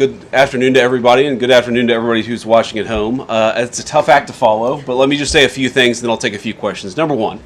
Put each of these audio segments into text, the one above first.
good afternoon to everybody, and good afternoon to everybody who's watching at home. It's a tough act to follow, but let me just say a few things, and then I'll take a few questions. Number one,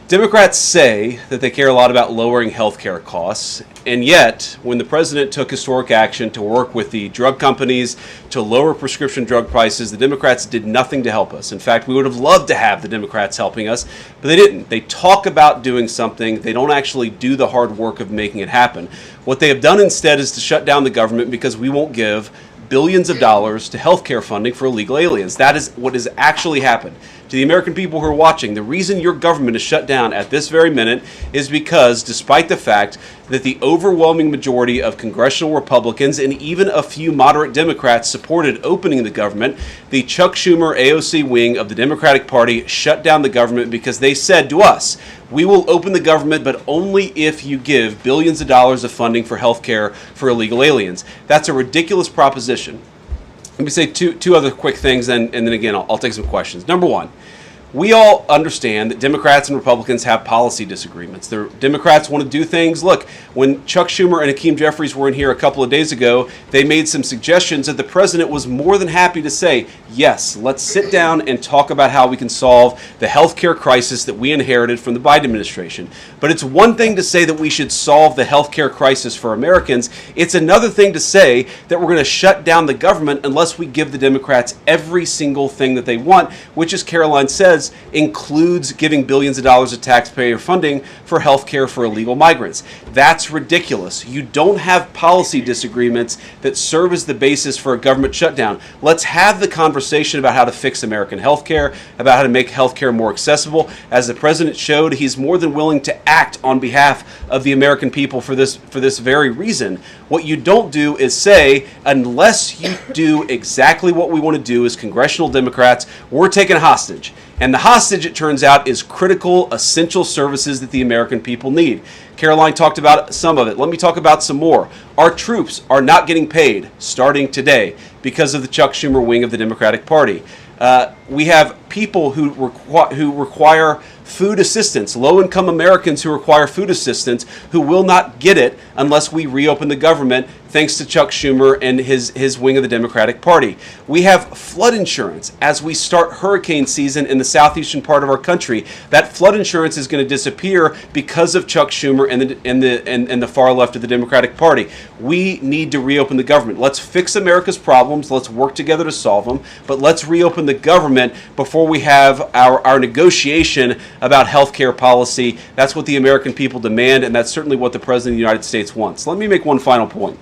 Democrats say that they care a lot about lowering health care costs, and yet, when the president took historic action to work with the drug companies to lower prescription drug prices, the Democrats did nothing to help us. In fact, we would have loved to have the Democrats helping us, but they didn't. They talk about doing something. They don't actually do the hard work of making it happen. What they have done instead is to shut down the government because we won't give billions of dollars to healthcare funding for illegal aliens. That is what has actually happened. To the American people who are watching, the reason your government is shut down at this very minute is because, despite the fact that the overwhelming majority of congressional Republicans and even a few moderate Democrats supported opening the government, the Chuck Schumer AOC wing of the Democratic Party shut down the government because they said to us, we will open the government, but only if you give billions of dollars of funding for health care for illegal aliens. That's a ridiculous proposition. Let me say two other quick things, and then again, I'll take some questions. Number one, we all understand that Democrats and Republicans have policy disagreements. The Democrats want to do things. Look, when Chuck Schumer and Hakeem Jeffries were in here a couple of days ago, they made some suggestions that the president was more than happy to say, yes, let's sit down and talk about how we can solve the healthcare crisis that we inherited from the Biden administration. But it's one thing to say that we should solve the healthcare crisis for Americans. It's another thing to say that we're going to shut down the government unless we give the Democrats every single thing that they want, which, as Caroline says, includes giving billions of dollars of taxpayer funding for health care for illegal migrants. That's ridiculous. You don't have policy disagreements that serve as the basis for a government shutdown. Let's have the conversation about how to fix American health care, about how to make health care more accessible. As the president showed, he's more than willing to act on behalf of the American people for this very reason. What you don't do is say, unless you do exactly what we want to do as congressional Democrats, we're taking hostage. And the hostage, it turns out, is critical, essential services that the American people need. Caroline talked about some of it. Let me talk about some more. Our troops are not getting paid starting today because of the Chuck Schumer wing of the Democratic Party. We have people who require food assistance, low-income Americans who require food assistance, who will not get it unless we reopen the government, thanks to Chuck Schumer and his wing of the Democratic Party. We have flood insurance as we start hurricane season in the southeastern part of our country. That flood insurance is going to disappear because of Chuck Schumer and the far left of the Democratic Party. We need to reopen the government. Let's fix America's problems. Let's work together to solve them. But let's reopen the government before we have our negotiation about health care policy. That's what the American people demand, and that's certainly what the President of the United States wants. Let me make one final point.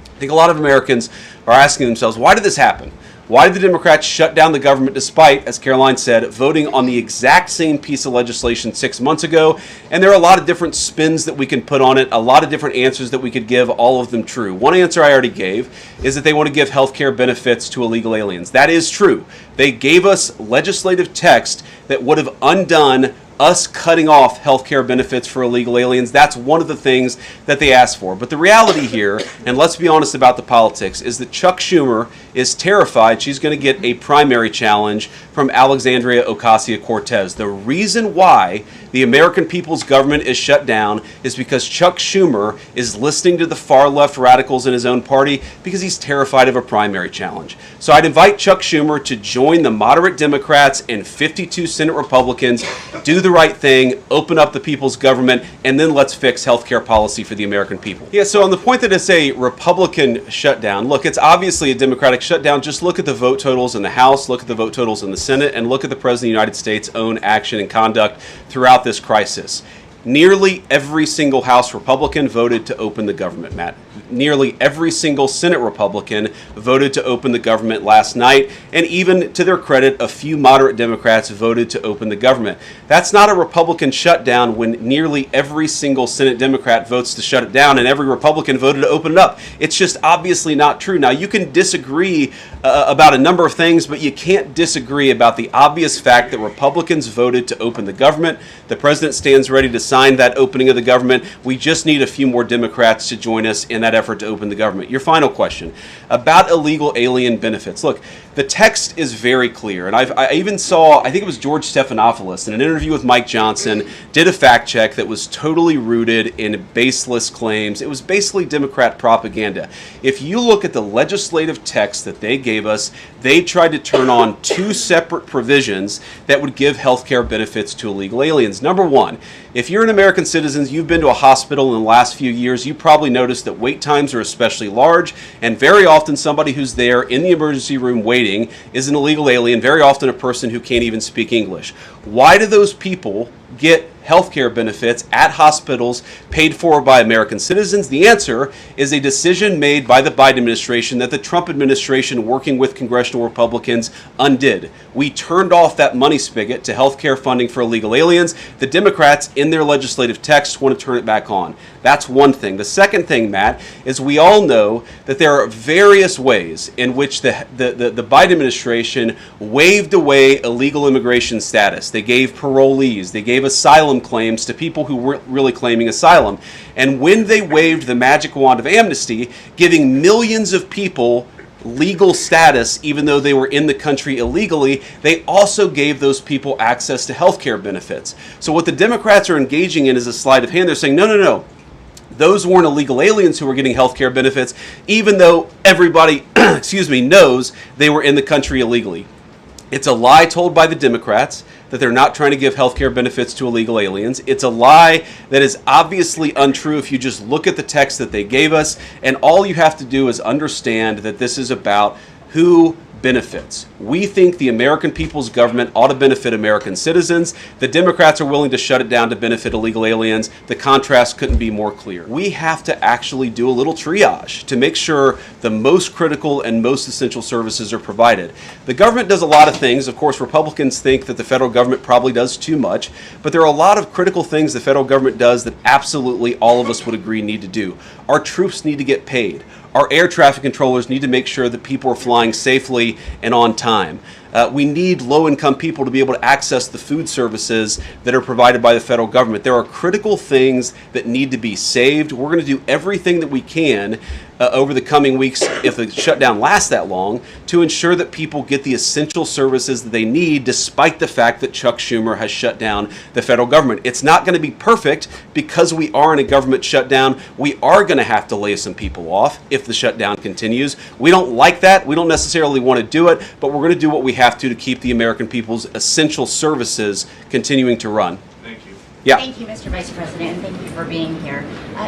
I think a lot of Americans are asking themselves, why did this happen? Why did the Democrats shut down the government despite, as Caroline said, voting on the exact same piece of legislation 6 months ago? And there are a lot of different spins that we can put on it, a lot of different answers that we could give, all of them true. One answer I already gave is that they want to give health care benefits to illegal aliens. That is true. They gave us legislative text that would have undone us cutting off health care benefits for illegal aliens. That's one of the things that they asked for. But the reality here, and let's be honest about the politics, is that Chuck Schumer is terrified she's going to get a primary challenge from Alexandria Ocasio-Cortez. The reason why the American people's government is shut down is because Chuck Schumer is listening to the far left radicals in his own party because he's terrified of a primary challenge. So I'd invite Chuck Schumer to join the moderate Democrats and 52 Senate Republicans, do the right thing, open up the people's government, and then let's fix healthcare policy for the American people. Yeah, so on the point that it's a Republican shutdown, look, it's obviously a Democratic shutdown. Just look at the vote totals in the House, look at the vote totals in the Senate, and look at the President of the United States' own action and conduct throughout this crisis. Nearly every single House Republican voted to open the government, Matt. Nearly every single Senate Republican voted to open the government last night, and even to their credit, a few moderate Democrats voted to open the government. That's not a Republican shutdown when nearly every single Senate Democrat votes to shut it down and every Republican voted to open it up. It's just obviously not true. Now, you can disagree about a number of things, but you can't disagree about the obvious fact that Republicans voted to open the government. The president stands ready to signed that opening of the government. We just need a few more Democrats to join us in that effort to open the government. Your final question about illegal alien benefits. Look, the text is very clear, and I even saw, I think it was George Stephanopoulos in an interview with Mike Johnson, did a fact check that was totally rooted in baseless claims. It was basically Democrat propaganda. If you look at the legislative text that they gave us, they tried to turn on two separate provisions that would give health care benefits to illegal aliens. Number one, if you're an American citizen, you've been to a hospital in the last few years, you probably noticed that wait times are especially large, and very often somebody who's there in the emergency room waiting is an illegal alien, very often a person who can't even speak English. Why do those people get health care benefits at hospitals paid for by American citizens? The answer is a decision made by the Biden administration that the Trump administration, working with congressional Republicans, undid. We turned off that money spigot to health care funding for illegal aliens. The Democrats, in their legislative text, want to turn it back on. That's one thing. The second thing, Matt, is we all know that there are various ways in which the Biden administration waived away illegal immigration status. They gave parolees, they gave asylum claims to people who weren't really claiming asylum. And when they waved the magic wand of amnesty, giving millions of people legal status even though they were in the country illegally, they also gave those people access to health care benefits. So what the Democrats are engaging in is a sleight of hand. They're saying, no. Those weren't illegal aliens who were getting health care benefits, even though everybody, knows they were in the country illegally. It's a lie told by the Democrats that they're not trying to give health care benefits to illegal aliens. It's a lie that is obviously untrue if you just look at the text that they gave us, and all you have to do is understand that this is about who benefits. We think the American people's government ought to benefit American citizens. The Democrats are willing to shut it down to benefit illegal aliens. The contrast couldn't be more clear. We have to actually do a little triage to make sure the most critical and most essential services are provided. The government does a lot of things. Of course, Republicans think that the federal government probably does too much, but there are a lot of critical things the federal government does that absolutely all of us would agree need to do. Our troops need to get paid. Our air traffic controllers need to make sure that people are flying safely and on time. We need low-income people to be able to access the food services that are provided by the federal government. There are critical things that need to be saved. We're going to do everything that we can over the coming weeks, if the shutdown lasts that long, to ensure that people get the essential services that they need, despite the fact that Chuck Schumer has shut down the federal government. It's not going to be perfect because we are in a government shutdown. We are going to have to lay some people off if the shutdown continues. We don't like that. We don't necessarily want to do it, but we're going to do what we have to keep the American people's essential services continuing to run. Thank you. Yeah. Thank you, Mr. Vice President, and thank you for being here.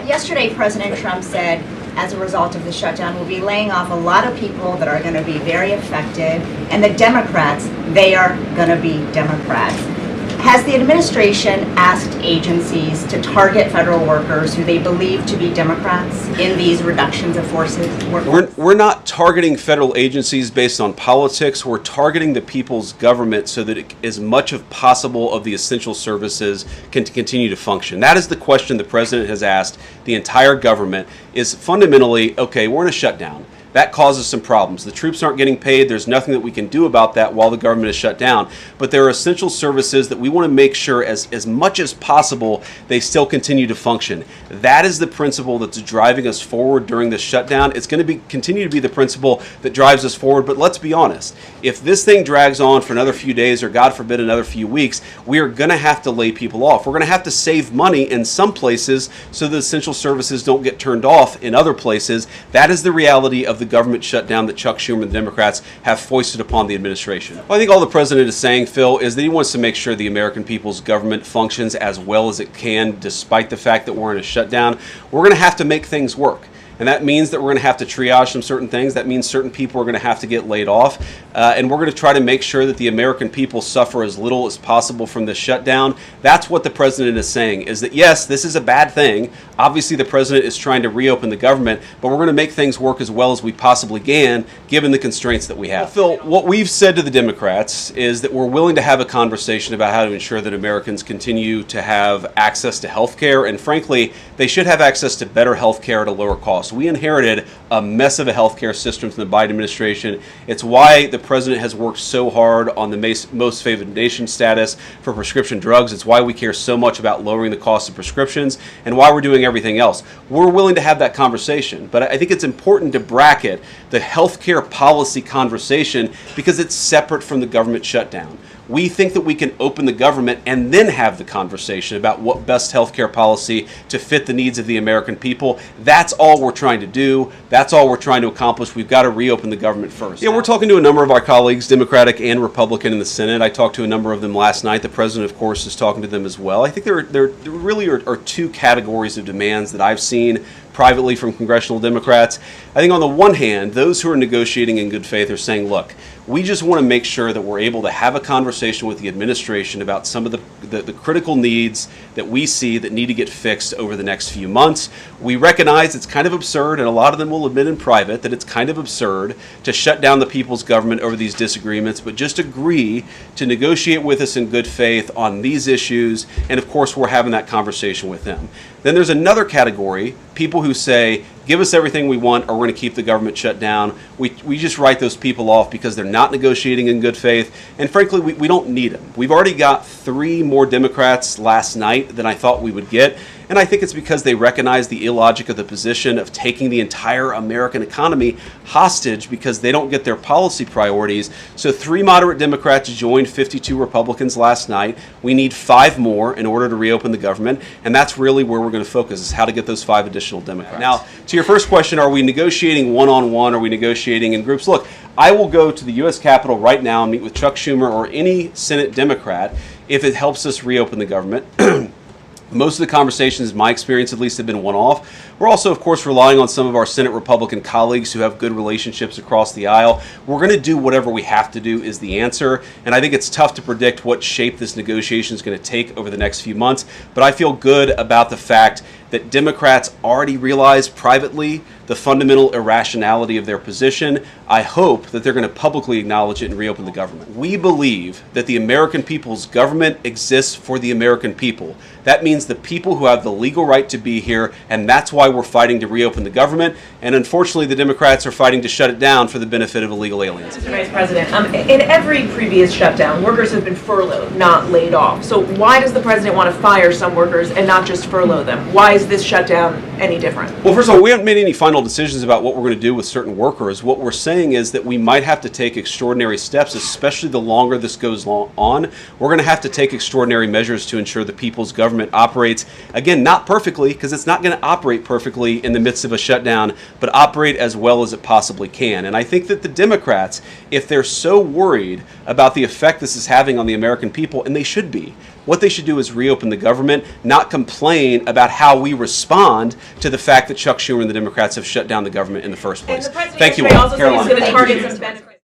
Yesterday, President Trump said, as a result of the shutdown, we'll be laying off a lot of people that are going to be very affected, and the Democrats, they are going to be Democrats. Has the administration asked agencies to target federal workers who they believe to be Democrats in these reductions of forces? We're not targeting federal agencies based on politics. We're targeting the people's government so that as much as possible of the essential services can continue to function. That is the question the president has asked the entire government, is fundamentally, okay, we're in a shutdown. That causes some problems. The troops aren't getting paid. There's nothing that we can do about that while the government is shut down. But there are essential services that we want to make sure as much as possible they still continue to function. That is the principle that's driving us forward during this shutdown. It's going to continue to be the principle that drives us forward. But let's be honest. If this thing drags on for another few days or, God forbid, another few weeks, we are going to have to lay people off. We're going to have to save money in some places so the essential services don't get turned off in other places. That is the reality of the government shutdown that Chuck Schumer and the Democrats have foisted upon the administration. Well, I think all the president is saying, Phil, is that he wants to make sure the American people's government functions as well as it can, despite the fact that we're in a shutdown. We're going to have to make things work. And that means that we're going to have to triage some certain things. That means certain people are going to have to get laid off. And we're going to try to make sure that the American people suffer as little as possible from this shutdown. That's what the president is saying, is that, yes, this is a bad thing. Obviously, the president is trying to reopen the government, but we're going to make things work as well as we possibly can, given the constraints that we have. Well, Phil, what we've said to the Democrats is that we're willing to have a conversation about how to ensure that Americans continue to have access to health care. And frankly, they should have access to better health care at a lower cost. costs. We inherited a mess of a healthcare system from the Biden administration. It's why the president has worked so hard on the most favored nation status for prescription drugs. It's why we care so much about lowering the cost of prescriptions and why we're doing everything else. We're willing to have that conversation, but I think it's important to bracket the healthcare policy conversation because it's separate from the government shutdown. We think that we can open the government and then have the conversation about what best healthcare policy to fit the needs of the American people. That's all we're trying to do. That's all we're trying to accomplish. We've got to reopen the government first. Yeah, we're talking to a number of our colleagues, Democratic and Republican in the Senate. I talked to a number of them last night. The president, of course, is talking to them as well. I think there really are two categories of demands that I've seen privately from congressional Democrats. I think on the one hand, those who are negotiating in good faith are saying, look, we just want to make sure that we're able to have a conversation with the administration about some of the critical needs that we see that need to get fixed over the next few months. We recognize it's kind of absurd, and a lot of them will admit in private that it's kind of absurd to shut down the people's government over these disagreements, but just agree to negotiate with us in good faith on these issues, and of course we're having that conversation with them. Then there's another category, people who say, give us everything we want or we're going to keep the government shut down. We just write those people off because they're not negotiating in good faith. And frankly, we don't need them. We've already got 3 more Democrats last night than I thought we would get. And I think it's because they recognize the illogic of the position of taking the entire American economy hostage because they don't get their policy priorities. So 3 moderate Democrats joined 52 Republicans last night. We need 5 more in order to reopen the government. And that's really where we're going to focus, is how to get those 5 additional Democrats. Now, to your first question, are we negotiating one-on-one? Are we negotiating in groups? Look, I will go to the U.S. Capitol right now and meet with Chuck Schumer or any Senate Democrat if it helps us reopen the government. Most of the conversations, in my experience at least, have been one-off. We're also, of course, relying on some of our Senate Republican colleagues who have good relationships across the aisle. We're going to do whatever we have to do is the answer, and I think it's tough to predict what shape this negotiation is going to take over the next few months, but I feel good about the fact that Democrats already realize privately the fundamental irrationality of their position. I hope that they're going to publicly acknowledge it and reopen the government. We believe that the American people's government exists for the American people. That means the people who have the legal right to be here, and that's why we're fighting to reopen the government. And unfortunately, the Democrats are fighting to shut it down for the benefit of illegal aliens. Mr. Vice President, in every previous shutdown, workers have been furloughed, not laid off. So why does the president want to fire some workers and not just furlough them? Why is this shutdown any different? Well, first of all, we haven't made any final decisions about what we're going to do with certain workers. What we're saying is that we might have to take extraordinary steps, especially the longer this goes on. We're going to have to take extraordinary measures to ensure the people's government operates, again, not perfectly, because it's not going to operate perfectly in the midst of a shutdown, but operate as well as it possibly can. And I think that the Democrats, if they're so worried about the effect this is having on the American people, and they should be, what they should do is reopen the government, not complain about how we respond to the fact that Chuck Schumer and the Democrats have shut down the government in the first place. Thank you all. Also said he's going to target some benefits.